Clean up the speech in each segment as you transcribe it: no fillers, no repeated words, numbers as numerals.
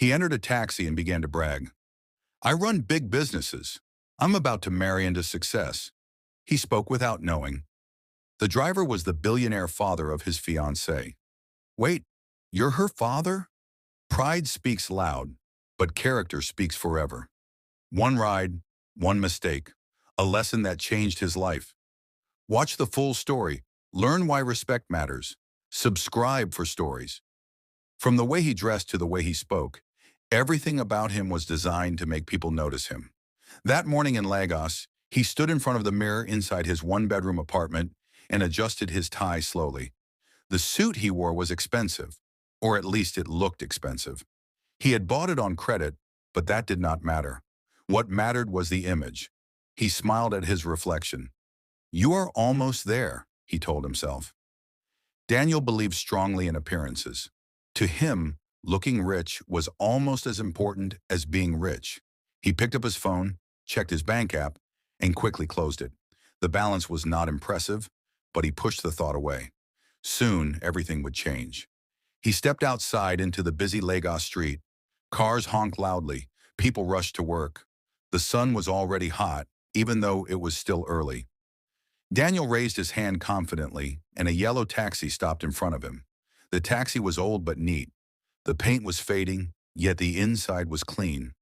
He entered a taxi and began to brag. I run big businesses. I'm about to marry into success. He spoke without knowing. The driver was the billionaire father of his fiancée. Wait, you're her father? Pride speaks loud, but character speaks forever. One ride, one mistake, a lesson that changed his life. Watch the full story. Learn why respect matters. Subscribe for stories. From the way he dressed to the way he spoke, everything about him was designed to make people notice him. That morning in Lagos, he stood in front of the mirror inside his one-bedroom apartment and adjusted his tie slowly. The suit he wore was expensive, or at least it looked expensive. He had bought it on credit, but that did not matter. What mattered was the image. He smiled at his reflection. You are almost there, he told himself. Daniel believed strongly in appearances. To him, looking rich was almost as important as being rich. He picked up his phone, checked his bank app, and quickly closed it. The balance was not impressive, but he pushed the thought away. Soon, everything would change. He stepped outside into the busy Lagos street. Cars honked loudly. People rushed to work. The sun was already hot, even though it was still early. Daniel raised his hand confidently, and a yellow taxi stopped in front of him. The taxi was old but neat. The paint was fading, yet the inside was clean.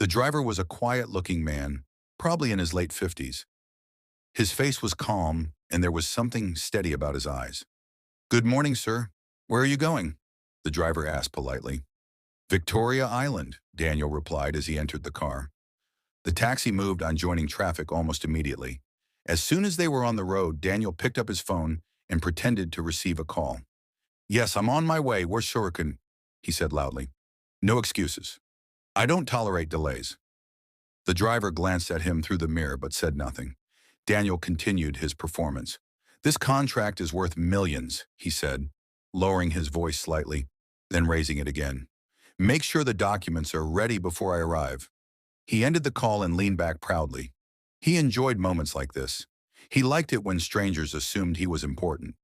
The driver was a quiet-looking man, probably in his late 50s. His face was calm, and there was something steady about his eyes. Good morning, sir. Where are you going? The driver asked politely. Victoria Island, Daniel replied as he entered the car. The taxi moved on joining traffic almost immediately. As soon as they were on the road, Daniel picked up his phone and pretended to receive a call. Yes, I'm on my way. Where's Shuriken? He said loudly. No excuses. I don't tolerate delays. The driver glanced at him through the mirror but said nothing. Daniel continued his performance. This contract is worth millions, he said, lowering his voice slightly, then raising it again. Make sure the documents are ready before I arrive. He ended the call and leaned back proudly. He enjoyed moments like this. He liked it when strangers assumed he was important.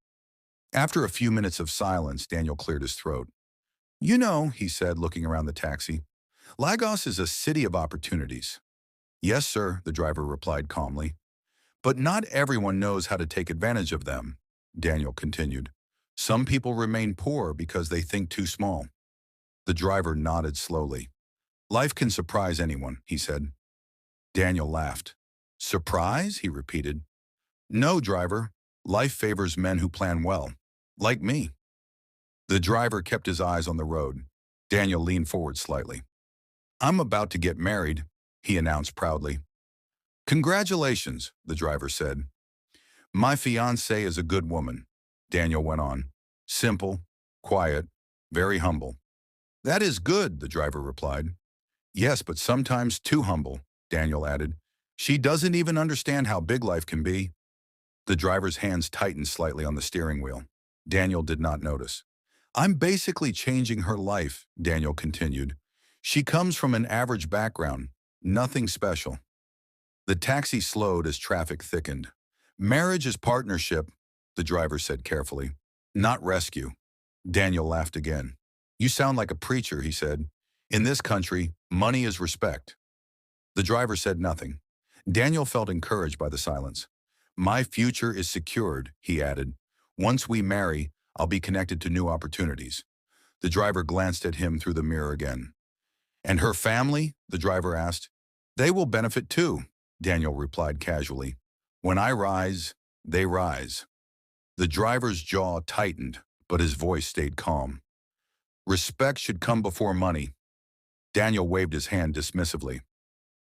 After a few minutes of silence, Daniel cleared his throat. You know, he said, looking around the taxi, Lagos is a city of opportunities. Yes, sir, the driver replied calmly. But not everyone knows how to take advantage of them, Daniel continued. Some people remain poor because they think too small. The driver nodded slowly. Life can surprise anyone, he said. Daniel laughed. Surprise? He repeated. No, driver. Life favors men who plan well, like me. The driver kept his eyes on the road. Daniel leaned forward slightly. I'm about to get married, he announced proudly. Congratulations, the driver said. My fiancée is a good woman, Daniel went on. Simple, quiet, very humble. That is good, the driver replied. Yes, but sometimes too humble, Daniel added. She doesn't even understand how big life can be. The driver's hands tightened slightly on the steering wheel. Daniel did not notice. I'm basically changing her life, Daniel continued. She comes from an average background, nothing special. The taxi slowed as traffic thickened. Marriage is partnership, the driver said carefully, not rescue. Daniel laughed again. You sound like a preacher, he said. In this country, money is respect. The driver said nothing. Daniel felt encouraged by the silence. My future is secured, he added. Once we marry, I'll be connected to new opportunities. The driver glanced at him through the mirror again. And her family? The driver asked. They will benefit too, Daniel replied casually. When I rise, they rise. The driver's jaw tightened, but his voice stayed calm. Respect should come before money. Daniel waved his hand dismissively.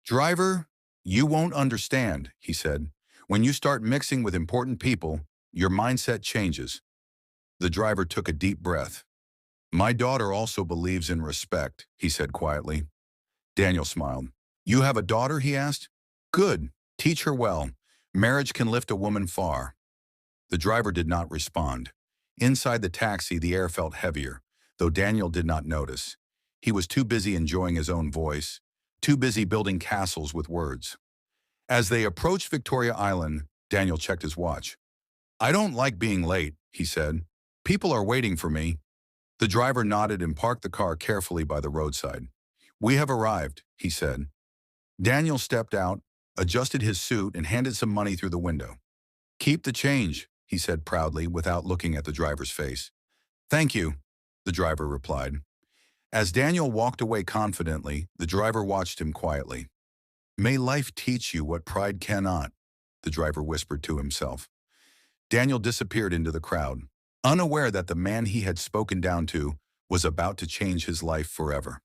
Driver, you won't understand, he said. When you start mixing with important people, your mindset changes. The driver took a deep breath. My daughter also believes in respect, he said quietly. Daniel smiled. You have a daughter, he asked. Good. Teach her well. Marriage can lift a woman far. The driver did not respond. Inside the taxi, the air felt heavier, though Daniel did not notice. He was too busy enjoying his own voice, too busy building castles with words. As they approached Victoria Island, Daniel checked his watch. I don't like being late, he said. People are waiting for me. The driver nodded and parked the car carefully by the roadside. "We have arrived," he said. Daniel stepped out, adjusted his suit, and handed some money through the window. "Keep the change," he said proudly without looking at the driver's face. "Thank you," the driver replied. As Daniel walked away confidently, the driver watched him quietly. "May life teach you what pride cannot," the driver whispered to himself. Daniel disappeared into the crowd, unaware that the man he had spoken down to was about to change his life forever.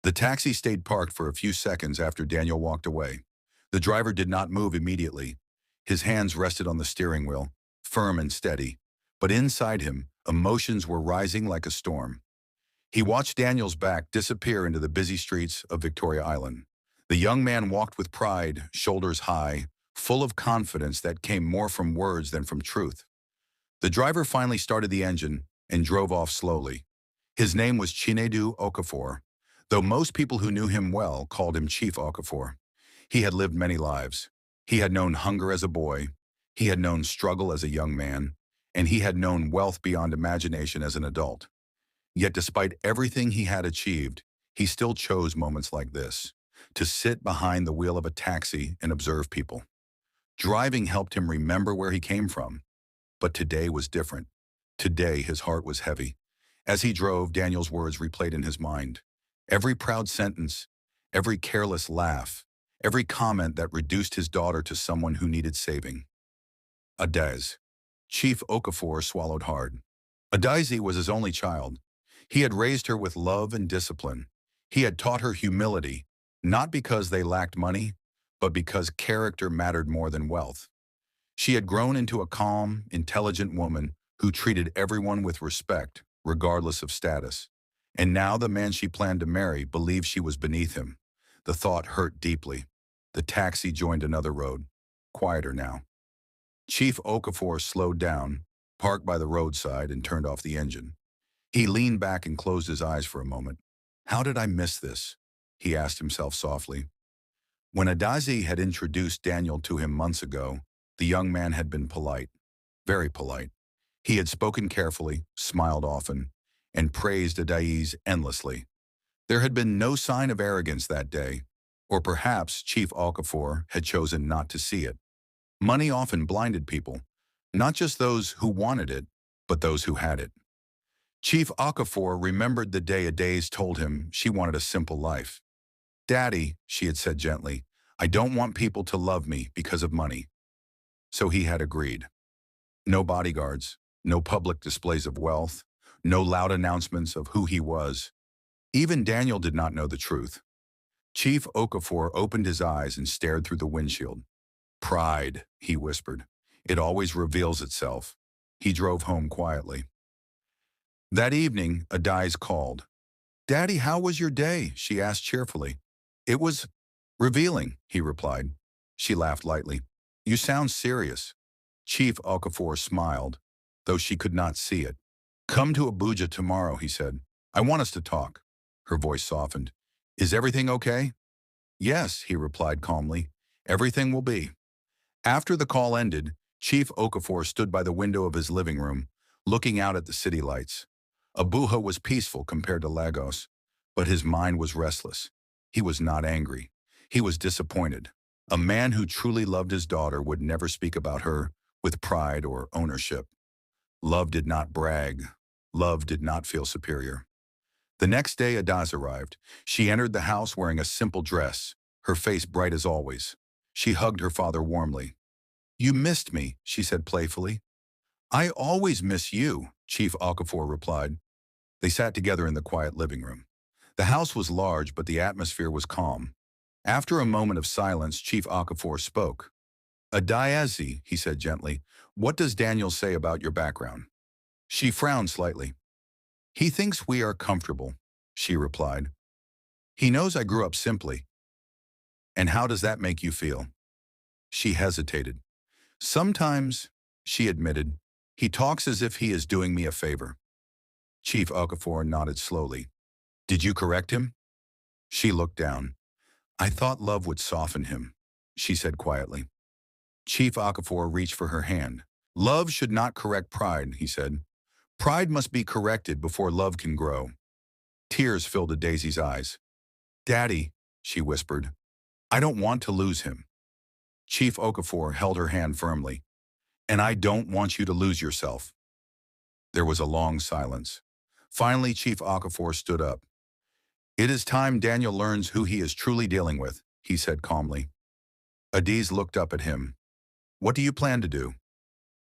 The taxi stayed parked for a few seconds after Daniel walked away. The driver did not move immediately. His hands rested on the steering wheel, firm and steady. But inside him, emotions were rising like a storm. He watched Daniel's back disappear into the busy streets of Victoria Island. The young man walked with pride, shoulders high, full of confidence that came more from words than from truth. The driver finally started the engine and drove off slowly. His name was Chinedu Okafor, though most people who knew him well called him Chief Okafor. He had lived many lives. He had known hunger as a boy, he had known struggle as a young man, and he had known wealth beyond imagination as an adult. Yet despite everything he had achieved, he still chose moments like this, to sit behind the wheel of a taxi and observe people. Driving helped him remember where he came from. But today was different. Today his heart was heavy. As he drove, Daniel's words replayed in his mind. Every proud sentence, every careless laugh, every comment that reduced his daughter to someone who needed saving. Adez. Chief Okafor swallowed hard. Adaizi was his only child. He had raised her with love and discipline. He had taught her humility, not because they lacked money, but because character mattered more than wealth. She had grown into a calm, intelligent woman who treated everyone with respect, regardless of status. And now the man she planned to marry believed she was beneath him. The thought hurt deeply. The taxi joined another road, quieter now. Chief Okafor slowed down, parked by the roadside, and turned off the engine. He leaned back and closed his eyes for a moment. "How did I miss this?" he asked himself softly. When Adazi had introduced Daniel to him months ago, the young man had been polite, very polite. He had spoken carefully, smiled often, and praised Adaiz endlessly. There had been no sign of arrogance that day, or perhaps Chief Okafor had chosen not to see it. Money often blinded people, not just those who wanted it, but those who had it. Chief Okafor remembered the day Adaiz told him she wanted a simple life. "Daddy," she had said gently, "I don't want people to love me because of money." So he had agreed. No bodyguards, no public displays of wealth, no loud announcements of who he was. Even Daniel did not know the truth. Chief Okafor opened his eyes and stared through the windshield. "Pride," he whispered. "It always reveals itself." He drove home quietly. That evening, Adaiz called. "Daddy, how was your day?" she asked cheerfully. "It was revealing," he replied. She laughed lightly. "You sound serious." Chief Okafor smiled, though she could not see it. "Come to Abuja tomorrow," he said. "I want us to talk." Her voice softened. "Is everything okay?" "Yes," he replied calmly. "Everything will be." After the call ended, Chief Okafor stood by the window of his living room, looking out at the city lights. Abuja was peaceful compared to Lagos, but his mind was restless. He was not angry. He was disappointed. A man who truly loved his daughter would never speak about her with pride or ownership. Love did not brag. Love did not feel superior. The next day, Adaz arrived. She entered the house wearing a simple dress, her face bright as always. She hugged her father warmly. "You missed me," she said playfully. "I always miss you," Chief Okafor replied. They sat together in the quiet living room. The house was large, but the atmosphere was calm. After a moment of silence, Chief Okafor spoke. "Adayazi," he said gently, "what does Daniel say about your background?" She frowned slightly. "He thinks we are comfortable," she replied. "He knows I grew up simply." "And how does that make you feel?" She hesitated. "Sometimes," she admitted, "he talks as if he is doing me a favor." Chief Okafor nodded slowly. "Did you correct him?" She looked down. "I thought love would soften him," she said quietly. Chief Okafor reached for her hand. "Love should not correct pride," he said. "Pride must be corrected before love can grow." Tears filled Daisy's eyes. Daddy, she whispered, I don't want to lose him. Chief Okafor held her hand firmly. And I don't want you to lose yourself. There was a long silence. Finally, Chief Okafor stood up. It is time Daniel learns who he is truly dealing with, he said calmly. Adiz looked up at him. What do you plan to do?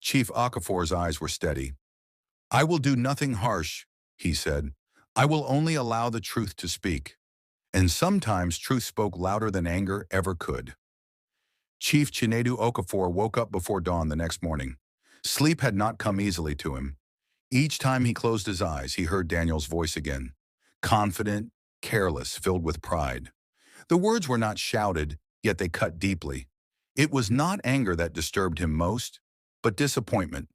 Chief Okafor's eyes were steady. I will do nothing harsh, he said. I will only allow the truth to speak. And sometimes truth spoke louder than anger ever could. Chief Chinedu Okafor woke up before dawn the next morning. Sleep had not come easily to him. Each time he closed his eyes, he heard Daniel's voice again. Confident, careless, filled with pride. The words were not shouted, yet they cut deeply. It was not anger that disturbed him most, but disappointment.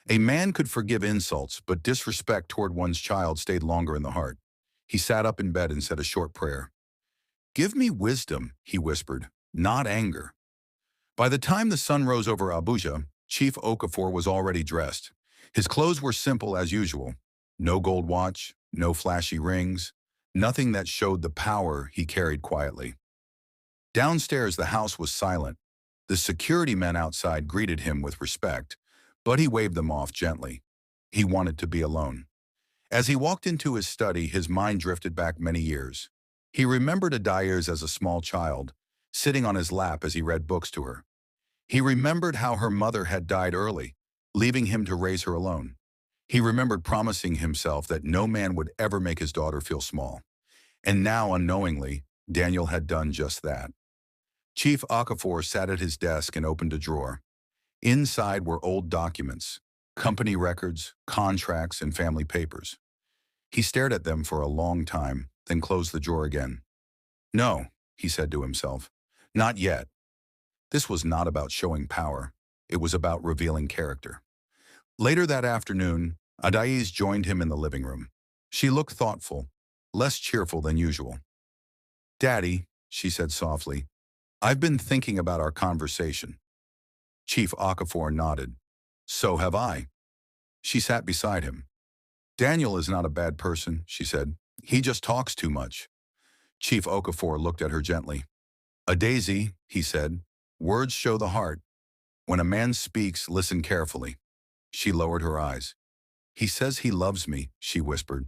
A man could forgive insults, but disrespect toward one's child stayed longer in the heart. He sat up in bed and said a short prayer. Give me wisdom, he whispered, not anger. By the time the sun rose over Abuja, Chief Okafor was already dressed. His clothes were simple as usual. No gold watch, no flashy rings, nothing that showed the power he carried quietly. Downstairs, the house was silent. The security men outside greeted him with respect, but he waved them off gently. He wanted to be alone. As he walked into his study, his mind drifted back many years. He remembered Adair's as a small child, sitting on his lap as he read books to her. He remembered how her mother had died early, leaving him to raise her alone. He remembered promising himself that no man would ever make his daughter feel small. And now, unknowingly, Daniel had done just that. Chief Okafor sat at his desk and opened a drawer. Inside were old documents, company records, contracts, and family papers. He stared at them for a long time, then closed the drawer again. No, he said to himself, not yet. This was not about showing power. It was about revealing character. Later that afternoon, Adaiz joined him in the living room. She looked thoughtful, less cheerful than usual. Daddy, she said softly, I've been thinking about our conversation. Chief Okafor nodded. So have I. She sat beside him. Daniel is not a bad person, she said. He just talks too much. Chief Okafor looked at her gently. Adaizi, he said, words show the heart. When a man speaks, listen carefully. She lowered her eyes. He says he loves me, she whispered.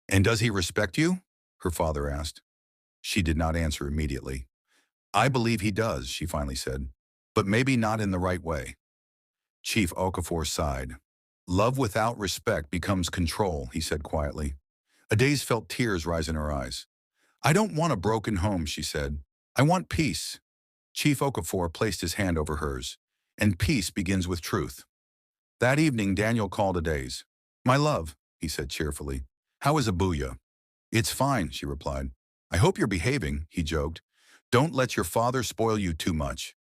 And does he respect you? Her father asked. She did not answer immediately. I believe he does, she finally said, but maybe not in the right way. Chief Okafor sighed. Love without respect becomes control, he said quietly. Adaiz felt tears rise in her eyes. I don't want a broken home, she said. I want peace. Chief Okafor placed his hand over hers. And peace begins with truth. That evening, Daniel called Adaiz. My love, he said cheerfully. How is Abuja? It's fine, she replied. I hope you're behaving, he joked. Don't let your father spoil you too much.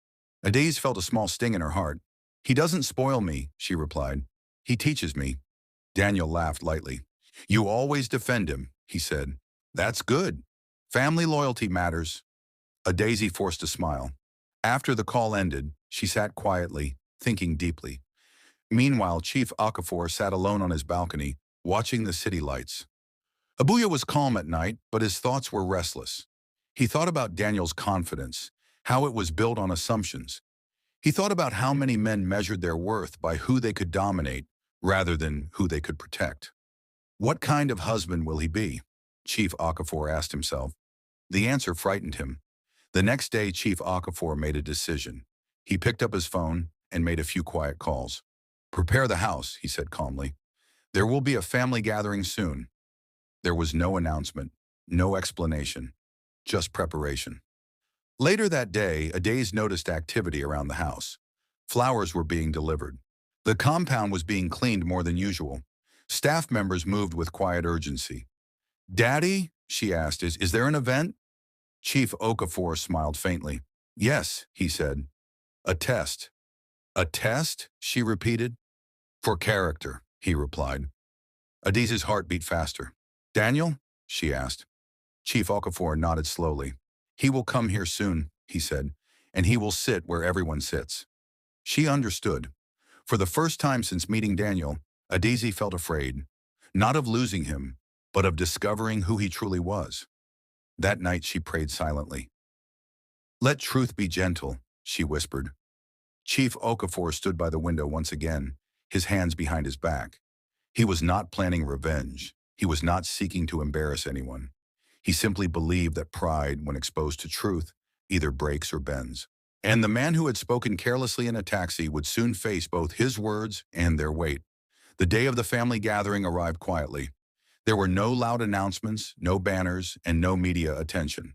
Adaiz felt a small sting in her heart. He doesn't spoil me, she replied. He teaches me. Daniel laughed lightly. You always defend him, he said. That's good. Family loyalty matters. Adaiz forced a smile. After the call ended, she sat quietly, thinking deeply. Meanwhile, Chief Okafor sat alone on his balcony, watching the city lights. Abuja was calm at night, but his thoughts were restless. He thought about Daniel's confidence, how it was built on assumptions. He thought about how many men measured their worth by who they could dominate rather than who they could protect. What kind of husband will he be? Chief Okafor asked himself. The answer frightened him. The next day, Chief Okafor made a decision. He picked up his phone and made a few quiet calls. Prepare the house, he said calmly. There will be a family gathering soon. There was no announcement, no explanation, just preparation. Later that day, Adaiz noticed activity around the house. Flowers were being delivered. The compound was being cleaned more than usual. Staff members moved with quiet urgency. Daddy, she asked, is there an event? Chief Okafor smiled faintly. Yes, he said. A test. A test? She repeated. For character, he replied. Adiz's heart beat faster. Daniel? She asked. Chief Okafor nodded slowly. He will come here soon, he said, and he will sit where everyone sits. She understood. For the first time since meeting Daniel, Adiz felt afraid, not of losing him, but of discovering who he truly was. That night she prayed silently. "Let truth be gentle," she whispered. Chief Okafor stood by the window once again, his hands behind his back. He was not planning revenge. He was not seeking to embarrass anyone. He simply believed that pride, when exposed to truth, either breaks or bends. And the man who had spoken carelessly in a taxi would soon face both his words and their weight. The day of the family gathering arrived quietly. There were no loud announcements, no banners, and no media attention.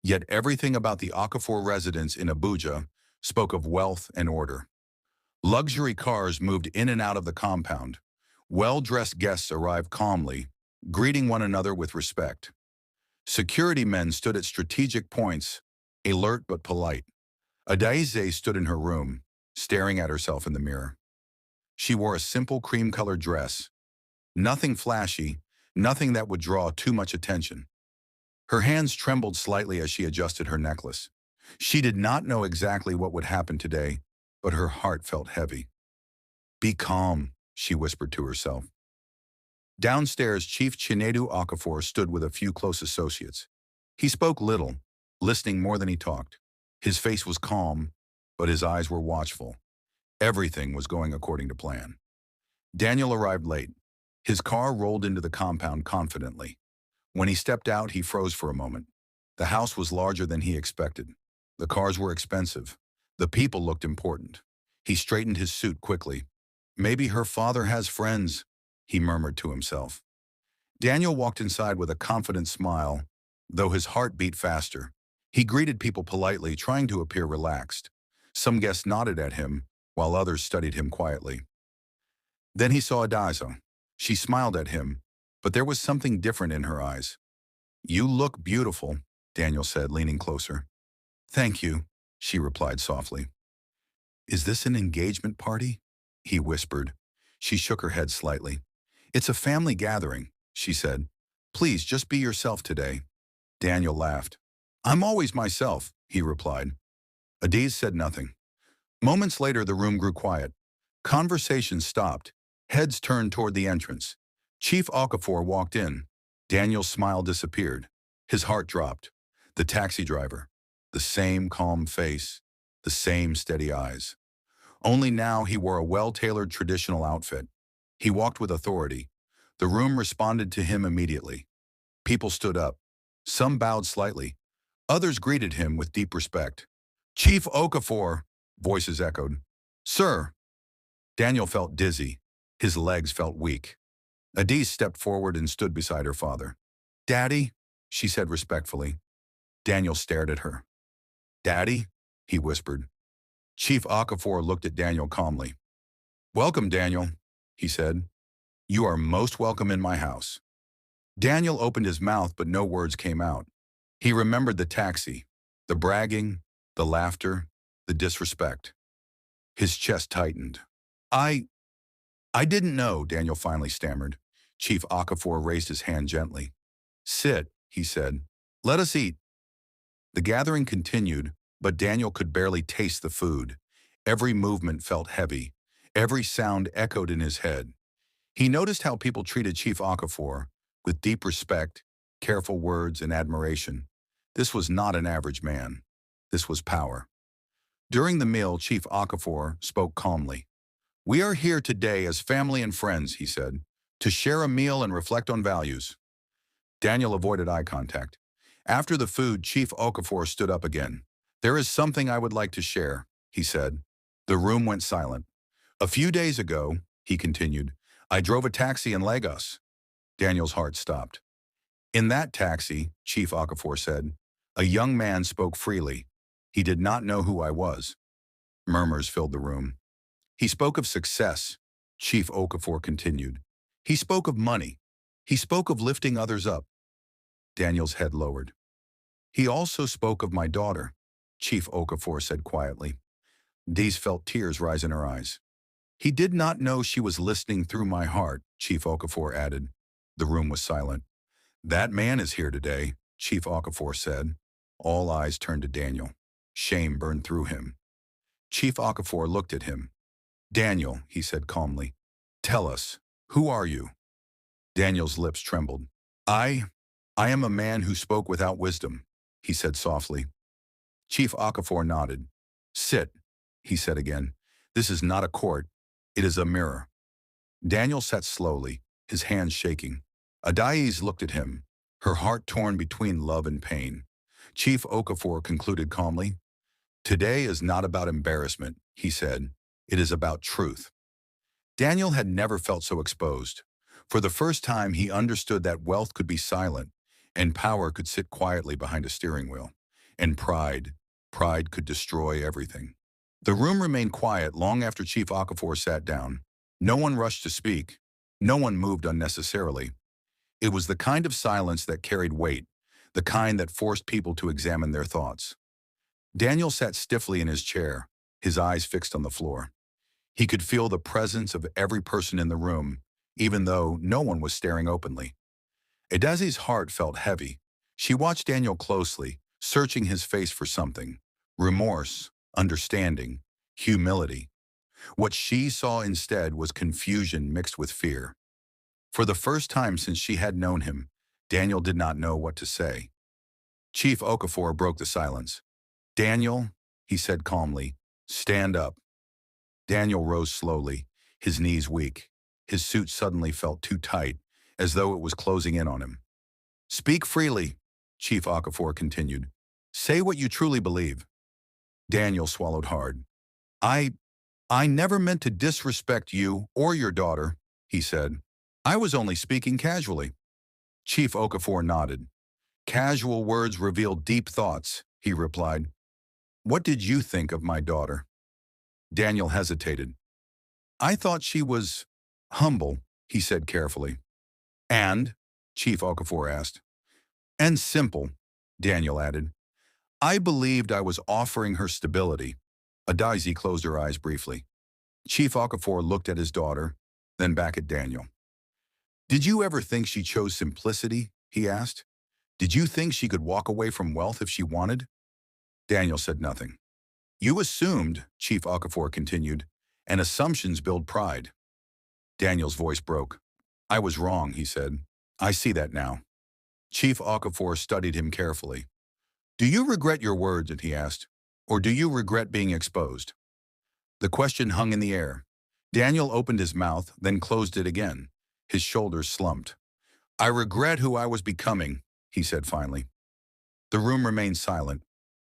Yet everything about the Okafor residence in Abuja spoke of wealth and order. Luxury cars moved in and out of the compound. Well-dressed guests arrived calmly, greeting one another with respect. Security men stood at strategic points, alert but polite. Adaize stood in her room, staring at herself in the mirror. She wore a simple cream-colored dress. Nothing flashy, nothing that would draw too much attention. Her hands trembled slightly as she adjusted her necklace. She did not know exactly what would happen today, but her heart felt heavy. "Be calm," she whispered to herself. Downstairs, Chief Chinedu Okafor stood with a few close associates. He spoke little, listening more than he talked. His face was calm, but his eyes were watchful. Everything was going according to plan. Daniel arrived late. His car rolled into the compound confidently. When he stepped out, he froze for a moment. The house was larger than he expected. The cars were expensive. The people looked important. He straightened his suit quickly. "Maybe her father has friends," he murmured to himself. Daniel walked inside with a confident smile, though his heart beat faster. He greeted people politely, trying to appear relaxed. Some guests nodded at him, while others studied him quietly. Then he saw Adaizo. She smiled at him, but there was something different in her eyes. "You look beautiful," Daniel said, leaning closer. "Thank you," she replied softly. "Is this an engagement party?" he whispered. She shook her head slightly. "It's a family gathering," she said. "Please just be yourself today." Daniel laughed. "I'm always myself," he replied. Adiz said nothing. Moments later, the room grew quiet. Conversation stopped. Heads turned toward the entrance. Chief Okafor walked in. Daniel's smile disappeared. His heart dropped. The taxi driver. The same calm face. The same steady eyes. Only now he wore a well-tailored traditional outfit. He walked with authority. The room responded to him immediately. People stood up. Some bowed slightly. Others greeted him with deep respect. "Chief Okafor," voices echoed. "Sir." Daniel felt dizzy. His legs felt weak. Adiz stepped forward and stood beside her father. "Daddy," she said respectfully. Daniel stared at her. "Daddy?" he whispered. Chief Okafor looked at Daniel calmly. "Welcome, Daniel," he said. "You are most welcome in my house." Daniel opened his mouth, but no words came out. He remembered the taxi, the bragging, the laughter, the disrespect. His chest tightened. I didn't know," Daniel finally stammered. Chief Okafor raised his hand gently. "Sit," he said. "Let us eat." The gathering continued, but Daniel could barely taste the food. Every movement felt heavy. Every sound echoed in his head. He noticed how people treated Chief Okafor, with deep respect, careful words, and admiration. This was not an average man. This was power. During the meal, Chief Okafor spoke calmly. "We are here today as family and friends," he said, "to share a meal and reflect on values." Daniel avoided eye contact. After the food, Chief Okafor stood up again. "There is something I would like to share," he said. The room went silent. "A few days ago," he continued, "I drove a taxi in Lagos." Daniel's heart stopped. "In that taxi," Chief Okafor said, "a young man spoke freely. He did not know who I was." Murmurs filled the room. "He spoke of success," Chief Okafor continued. "He spoke of money. He spoke of lifting others up." Daniel's head lowered. "He also spoke of my daughter," Chief Okafor said quietly. Dees felt tears rise in her eyes. "He did not know she was listening through my heart," Chief Okafor added. The room was silent. "That man is here today," Chief Okafor said. All eyes turned to Daniel. Shame burned through him. Chief Okafor looked at him. "Daniel," he said calmly, "tell us, who are you?" Daniel's lips trembled. I am a man who spoke without wisdom, he said softly. Chief Okafor nodded. Sit, he said again. This is not a court. It is a mirror. Daniel sat slowly, his hands shaking. Adais looked at him, her heart torn between love and pain. Chief Okafor concluded calmly. Today is not about embarrassment, he said. It is about truth. Daniel had never felt so exposed. For the first time, he understood that wealth could be silent, and power could sit quietly behind a steering wheel. And pride could destroy everything. The room remained quiet long after Chief Okafor sat down. No one rushed to speak. No one moved unnecessarily. It was the kind of silence that carried weight, the kind that forced people to examine their thoughts. Daniel sat stiffly in his chair, his eyes fixed on the floor. He could feel the presence of every person in the room, even though no one was staring openly. Adazi's heart felt heavy. She watched Daniel closely, searching his face for something. Remorse, understanding, humility. What she saw instead was confusion mixed with fear. For the first time since she had known him, Daniel did not know what to say. Chief Okafor broke the silence. Daniel, he said calmly, stand up. Daniel rose slowly, his knees weak. His suit suddenly felt too tight, as though it was closing in on him. Speak freely, Chief Okafor continued. Say what you truly believe. Daniel swallowed hard. I never meant to disrespect you or your daughter, he said. I was only speaking casually. Chief Okafor nodded. Casual words reveal deep thoughts, he replied. What did you think of my daughter? Daniel hesitated. I thought she was humble, he said carefully. And? Chief Okafor asked. And simple, Daniel added. I believed I was offering her stability. Adazi closed her eyes briefly. Chief Okafor looked at his daughter, then back at Daniel. Did you ever think she chose simplicity? He asked. Did you think she could walk away from wealth if she wanted? Daniel said nothing. You assumed, Chief Okafor continued, and assumptions build pride. Daniel's voice broke. I was wrong, he said. I see that now. Chief Okafor studied him carefully. Do you regret your words, he asked, or do you regret being exposed? The question hung in the air. Daniel opened his mouth, then closed it again. His shoulders slumped. I regret who I was becoming, he said finally. The room remained silent.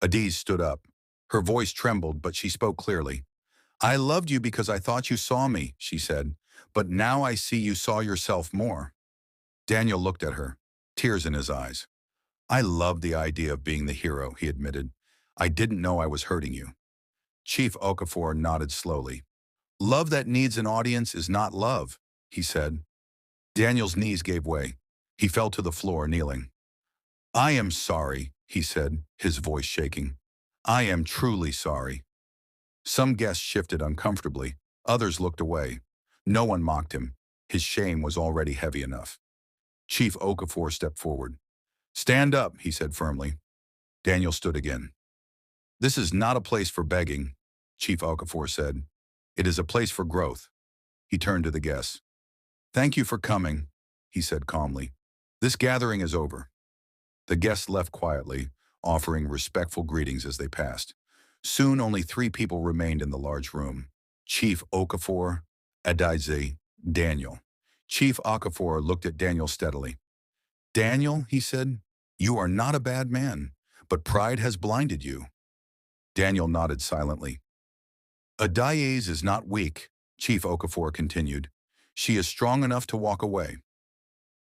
Adiz stood up. Her voice trembled, but she spoke clearly. I loved you because I thought you saw me, she said, but now I see you saw yourself more. Daniel looked at her, tears in his eyes. I loved the idea of being the hero, he admitted. I didn't know I was hurting you. Chief Okafor nodded slowly. Love that needs an audience is not love, he said. Daniel's knees gave way. He fell to the floor, kneeling. I am sorry, he said, his voice shaking. I am truly sorry. Some guests shifted uncomfortably. Others looked away. No one mocked him. His shame was already heavy enough. Chief Okafor stepped forward. Stand up, he said firmly. Daniel stood again. This is not a place for begging, Chief Okafor said. It is a place for growth. He turned to the guests. Thank you for coming, he said calmly. This gathering is over. The guests left quietly, offering respectful greetings as they passed. Soon only 3 people remained in the large room. Chief Okafor, Adaize, Daniel. Chief Okafor looked at Daniel steadily. Daniel, he said, you are not a bad man, but pride has blinded you. Daniel nodded silently. Adaize is not weak, Chief Okafor continued. She is strong enough to walk away.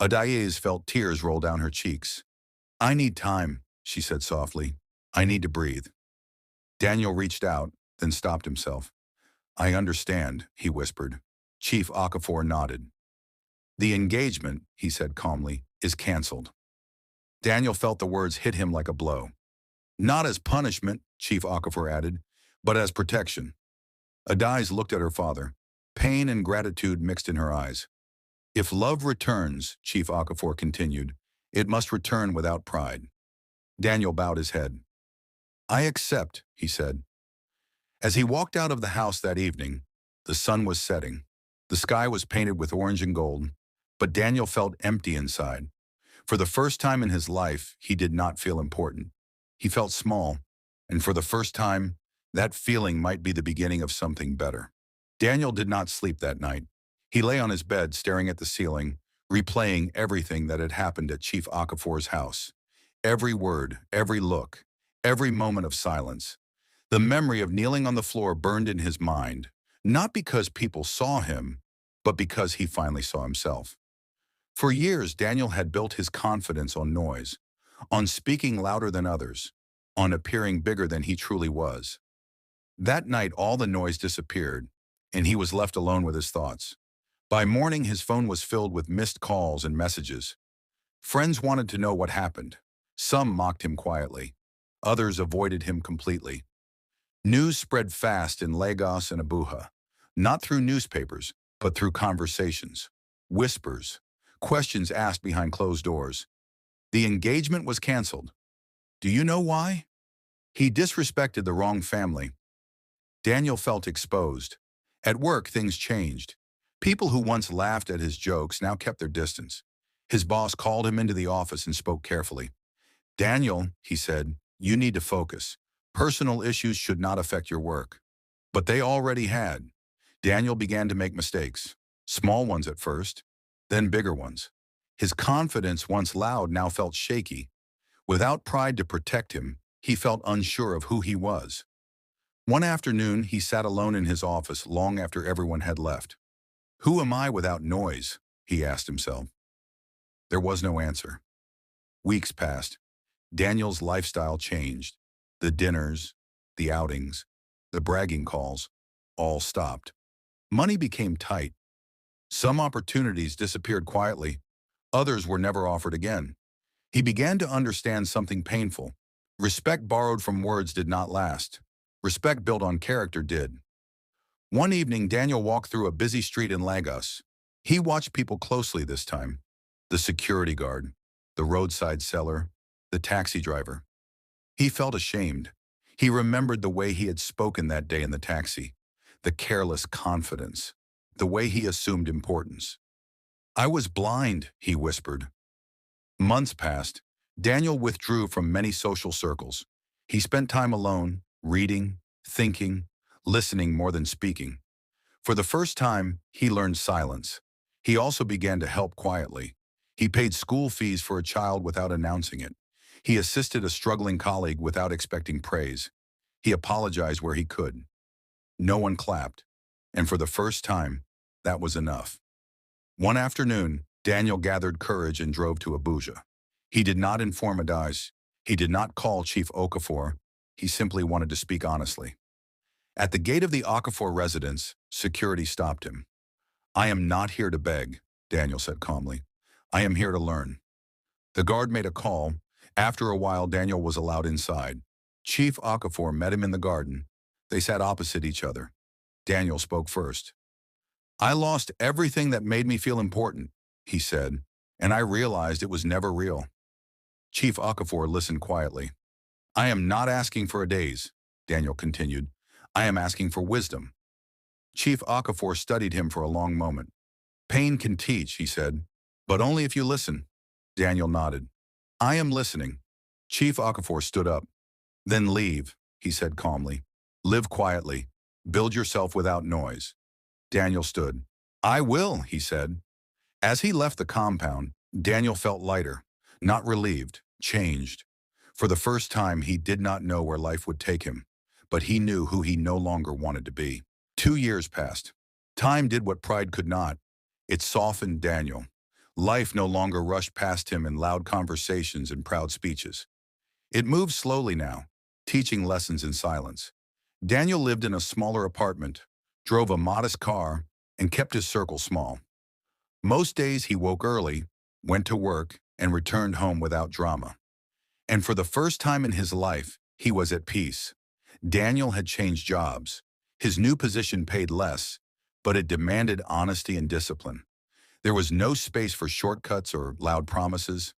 Adaize felt tears roll down her cheeks. I need time, she said softly. I need to breathe. Daniel reached out, then stopped himself. I understand, he whispered. Chief Okafor nodded. The engagement, he said calmly, is canceled. Daniel felt the words hit him like a blow. Not as punishment, Chief Okafor added, but as protection. Adaize looked at her father. Pain and gratitude mixed in her eyes. If love returns, Chief Okafor continued, it must return without pride. Daniel bowed his head. I accept, he said. As he walked out of the house that evening, the sun was setting. The sky was painted with orange and gold, but Daniel felt empty inside. For the first time in his life, he did not feel important. He felt small, and for the first time, that feeling might be the beginning of something better. Daniel did not sleep that night. He lay on his bed staring at the ceiling, replaying everything that had happened at Chief Okafor's house. Every word, every look, every moment of silence. The memory of kneeling on the floor burned in his mind, not because people saw him, but because he finally saw himself. For years, Daniel had built his confidence on noise, on speaking louder than others, on appearing bigger than he truly was. That night, all the noise disappeared, and he was left alone with his thoughts. By morning, his phone was filled with missed calls and messages. Friends wanted to know what happened. Some mocked him quietly. Others avoided him completely. News spread fast in Lagos and Abuja, not through newspapers, but through conversations, whispers, questions asked behind closed doors. The engagement was canceled. Do you know why? He disrespected the wrong family. Daniel felt exposed. At work, things changed. People who once laughed at his jokes now kept their distance. His boss called him into the office and spoke carefully. Daniel, he said, you need to focus. Personal issues should not affect your work. But they already had. Daniel began to make mistakes. Small ones at first, then bigger ones. His confidence, once loud, now felt shaky. Without pride to protect him, he felt unsure of who he was. One afternoon, he sat alone in his office long after everyone had left. Who am I without noise? He asked himself. There was no answer. Weeks passed. Daniel's lifestyle changed. The dinners, the outings, the bragging calls, all stopped. Money became tight. Some opportunities disappeared quietly. Others were never offered again. He began to understand something painful. Respect borrowed from words did not last. Respect built on character did. One evening, Daniel walked through a busy street in Lagos. He watched people closely this time. The security guard, the roadside seller, the taxi driver. He felt ashamed. He remembered the way he had spoken that day in the taxi, the careless confidence, the way he assumed importance. I was blind, he whispered. Months passed. Daniel withdrew from many social circles. He spent time alone, reading, thinking, listening more than speaking. For the first time, he learned silence. He also began to help quietly. He paid school fees for a child without announcing it. He assisted a struggling colleague without expecting praise. He apologized where he could. No one clapped, and for the first time, that was enough. One afternoon, Daniel gathered courage and drove to Abuja. He did not inform Adais. He did not call Chief Okafor. He simply wanted to speak honestly. At the gate of the Okafor residence, security stopped him. I am not here to beg, Daniel said calmly. I am here to learn. The guard made a call. After a while, Daniel was allowed inside. Chief Okafor met him in the garden. They sat opposite each other. Daniel spoke first. I lost everything that made me feel important, he said, and I realized it was never real. Chief Okafor listened quietly. I am not asking for a daze, Daniel continued. I am asking for wisdom. Chief Okafor studied him for a long moment. Pain can teach, he said, but only if you listen. Daniel nodded. I am listening. Chief Okafor stood up. Then leave, he said calmly. Live quietly. Build yourself without noise. Daniel stood. I will, he said. As he left the compound, Daniel felt lighter, not relieved, changed. For the first time, he did not know where life would take him, but he knew who he no longer wanted to be. 2 years passed. Time did what pride could not. It softened Daniel. Life no longer rushed past him in loud conversations and proud speeches. It moved slowly now, teaching lessons in silence. Daniel lived in a smaller apartment, drove a modest car, and kept his circle small. Most days he woke early, went to work, and returned home without drama. And for the first time in his life, he was at peace. Daniel had changed jobs. His new position paid less, but it demanded honesty and discipline. There was no space for shortcuts or loud promises.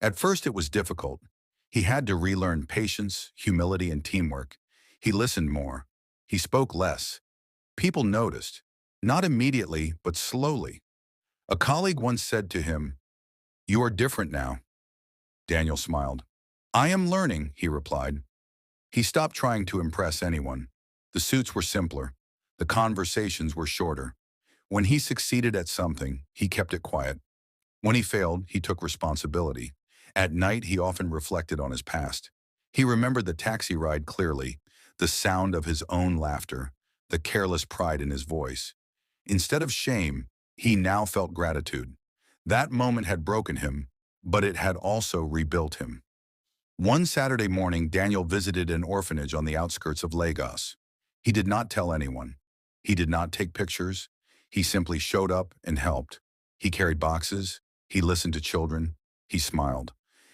At first it was difficult. He had to relearn patience, humility, and teamwork. He listened more. He spoke less. People noticed, not immediately, but slowly. A colleague once said to him, You are different now. Daniel smiled. I am learning, he replied. He stopped trying to impress anyone. The suits were simpler. The conversations were shorter. When he succeeded at something, he kept it quiet. When he failed, he took responsibility. At night, he often reflected on his past. He remembered the taxi ride clearly, the sound of his own laughter, the careless pride in his voice. Instead of shame, he now felt gratitude. That moment had broken him, but it had also rebuilt him. One Saturday morning, Daniel visited an orphanage on the outskirts of Lagos. He did not tell anyone. He did not take pictures. He simply showed up and helped. He carried boxes. He listened to children. He smiled.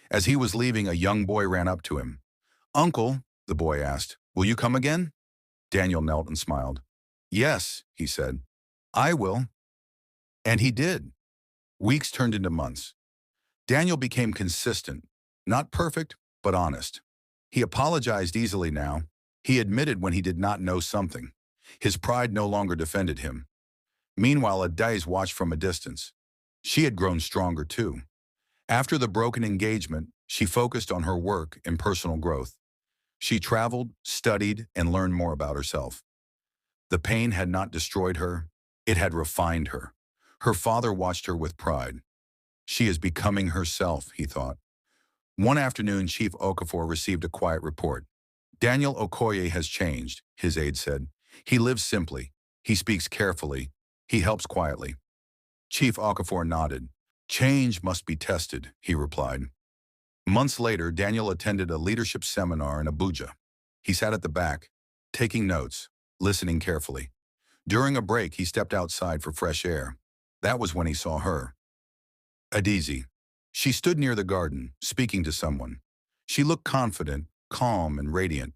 As he was leaving, a young boy ran up to him. "Uncle," the boy asked, "will you come again?" Daniel knelt and smiled. "Yes," he said, "I will." And he did. Weeks turned into months. Daniel became consistent, not perfect, but honest. He apologized easily now. He admitted when he did not know something. His pride no longer defended him. Meanwhile, Adais watched from a distance. She had grown stronger too. After the broken engagement, she focused on her work and personal growth. She traveled, studied, and learned more about herself. The pain had not destroyed her. It had refined her. Her father watched her with pride. She is becoming herself, he thought. One afternoon, Chief Okafor received a quiet report. Daniel Okoye has changed, his aide said. He lives simply. He speaks carefully. He helps quietly. Chief Okafor nodded. Change must be tested, he replied. Months later, Daniel attended a leadership seminar in Abuja. He sat at the back, taking notes, listening carefully. During a break, he stepped outside for fresh air. That was when he saw her. Adizi. She stood near the garden, speaking to someone. She looked confident, calm, and radiant.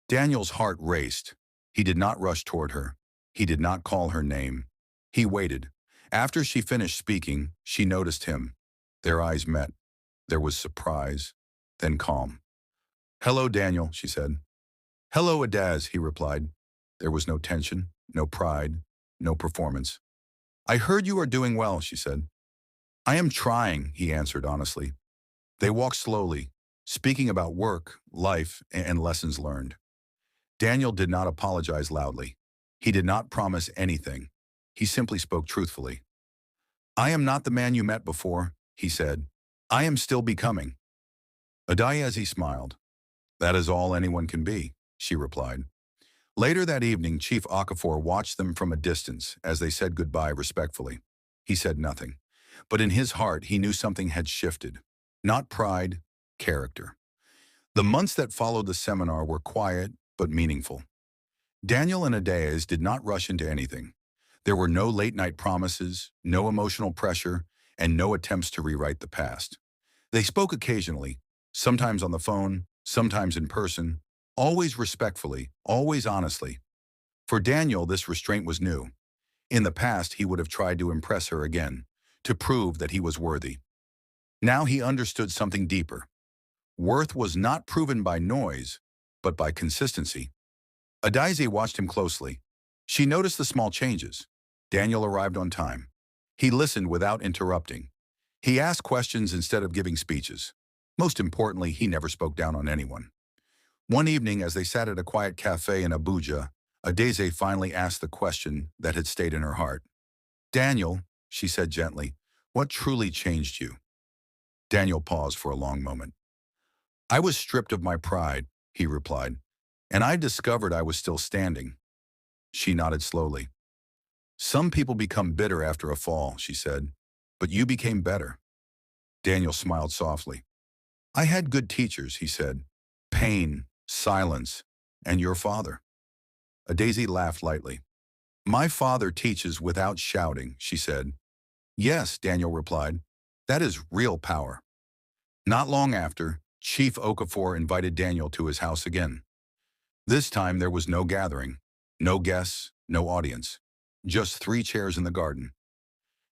Daniel's heart raced. He did not rush toward her. He did not call her name. He waited. After she finished speaking, she noticed him. Their eyes met. There was surprise, then calm. "Hello, Daniel," she said. "Hello, Adaz," he replied. There was no tension, no pride, no performance. "I heard you are doing well," she said. "I am trying," he answered honestly. They walked slowly, speaking about work, life, and lessons learned. Daniel did not apologize loudly. He did not promise anything. He simply spoke truthfully. "I am not the man you met before," he said. "I am still becoming." Adayazi smiled. "That is all anyone can be," she replied. Later that evening, Chief Okafor watched them from a distance as they said goodbye respectfully. He said nothing, but in his heart he knew something had shifted. Not pride, character. The months that followed the seminar were quiet but meaningful. Daniel and Adayas did not rush into anything. There were no late-night promises, no emotional pressure, and no attempts to rewrite the past. They spoke occasionally, sometimes on the phone, sometimes in person, always respectfully, always honestly. For Daniel, this restraint was new. In the past, he would have tried to impress her again, to prove that he was worthy. Now he understood something deeper. Worth was not proven by noise, but by consistency. Adaize watched him closely. She noticed the small changes. Daniel arrived on time. He listened without interrupting. He asked questions instead of giving speeches. Most importantly, he never spoke down on anyone. One evening, as they sat at a quiet cafe in Abuja, Adaize finally asked the question that had stayed in her heart. "Daniel," she said gently, "what truly changed you?" Daniel paused for a long moment. "I was stripped of my pride," he replied, "and I discovered I was still standing." She nodded slowly. "Some people become bitter after a fall," she said, "but you became better." Daniel smiled softly. "I had good teachers," he said. "Pain, silence, and your father." Adaize laughed lightly. "My father teaches without shouting," she said. "Yes," Daniel replied. "That is real power." Not long after, Chief Okafor invited Daniel to his house again. This time there was no gathering, no guests, no audience. Just 3 chairs in the garden.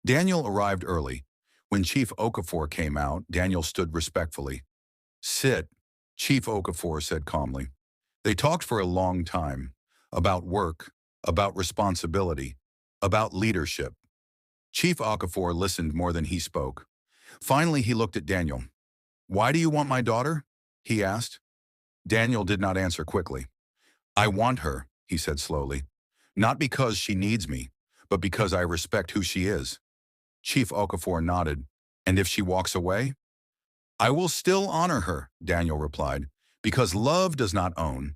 Daniel arrived early. When Chief Okafor came out, Daniel stood respectfully. "Sit," Chief Okafor said calmly. They talked for a long time, about work, about responsibility, about leadership. Chief Okafor listened more than he spoke. Finally, he looked at Daniel. "Why do you want my daughter?" he asked. Daniel did not answer quickly. "I want her," he said slowly. "Not because she needs me, but because I respect who she is." Chief Okafor nodded. "And if she walks away?" "I will still honor her," Daniel replied, "because love does not own."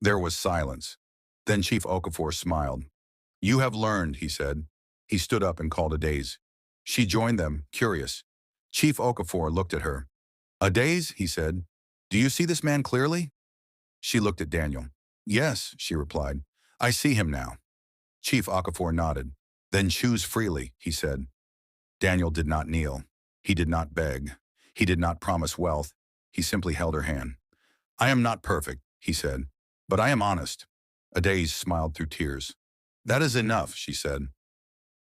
There was silence. Then Chief Okafor smiled. "You have learned," he said. He stood up and called Adaze. She joined them, curious. Chief Okafor looked at her. "Adaze," he said, "do you see this man clearly?" She looked at Daniel. "Yes," she replied. "I see him now." Chief Okafor nodded. "Then choose freely," he said. Daniel did not kneel. He did not beg. He did not promise wealth. He simply held her hand. "I am not perfect," he said, "but I am honest." Adaze smiled through tears. "That is enough," she said.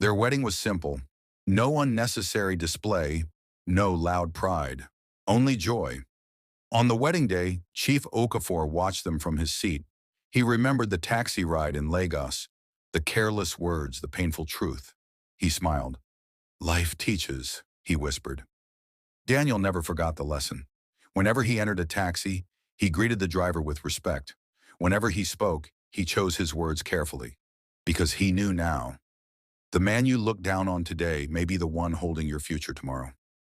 Their wedding was simple. No unnecessary display, no loud pride, only joy. On the wedding day, Chief Okafor watched them from his seat. He remembered the taxi ride in Lagos, the careless words, the painful truth. He smiled. "Life teaches," he whispered. Daniel never forgot the lesson. Whenever he entered a taxi, he greeted the driver with respect. Whenever he spoke, he chose his words carefully. Because he knew now, the man you look down on today may be the one holding your future tomorrow.